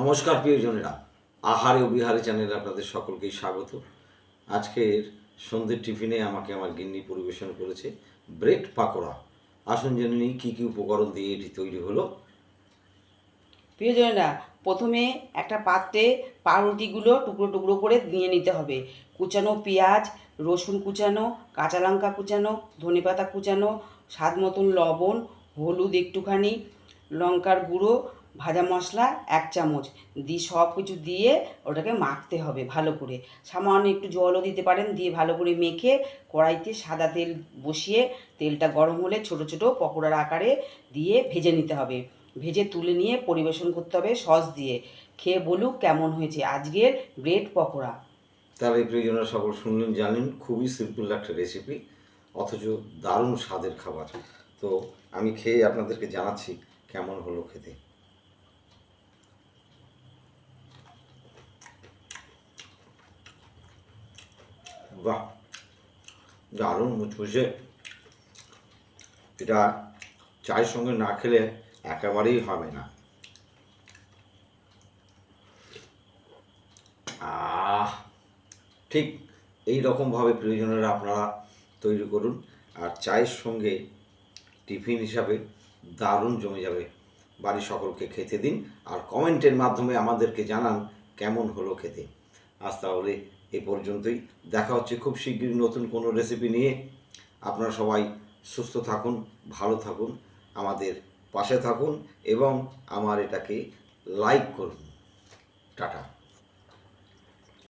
নমস্কার প্রিয়জনেরা, আহারে ও বিহারে চ্যানেলে আপনাদের সকলকেই স্বাগত। আজকের সন্ধ্যের টিফিনে আমাকে আমার গিন্নি পরিবেশন করেছে ব্রেড পাকোড়া। আসুন জেনে নিই কী কী উপকরণ দিয়ে এটি তৈরি হলো। প্রিয়জনেরা, প্রথমে একটা পাত্রে পাউরুটিগুলো টুকরো টুকরো করে নিয়ে নিতে হবে। কুচানো পেঁয়াজ, রসুন কুচানো, কাঁচা লঙ্কা কুচানো, ধনেপাতা কুচানো, স্বাদ মতন লবণ, হলুদ একটুখানি, লঙ্কার গুঁড়ো, ভাজা মশলা 1 চামচ দিয়ে সব কিছু দিয়ে ওটাকে মাখতে হবে ভালো করে। সামান্য একটু জলও দিতে পারেন, দিয়ে ভালো করে মেখে কড়াইতে সাদা তেল বসিয়ে তেলটা গরম হলে ছোট ছোট পকোড়ার আকারে দিয়ে ভেজে নিতে হবে। ভেজে তুলে নিয়ে পরিবেশন করতে হবে সস দিয়ে। খেয়ে বলুক কেমন হয়েছে আজকের ব্রেড পকোড়া। তাহলে প্রিয়জনেরা সকল শুনলেন, জানেন, খুবই সিম্পল একটা রেসিপি, অথচ দারুণ স্বাদের খাবার। তো আমি খেয়ে আপনাদেরকে জানাচ্ছি কেমন হলো খেতে। বাহ, দারুণ মুচমুচে। এটা চায়ের সঙ্গে না খেলে একেবারেই হবে না। ঠিক এই রকমভাবে প্রিয়জনেরা আপনারা তৈরি করুন, আর চায়ের সঙ্গে টিফিন হিসাবে দারুণ জমে যাবে। বাড়ির সকলকে খেতে দিন, আর কমেন্টের মাধ্যমে আমাদেরকে জানান কেমন হলো খেতে। আজ তাহলে এ পর্যন্তই, দেখা হচ্ছে খুব শীঘ্রই নতুন কোনো রেসিপি নিয়ে। আপনারা সবাই সুস্থ থাকুন, ভালো থাকুন, আমাদের পাশে থাকুন এবং আমার এটাকে লাইক করুন। টাটা।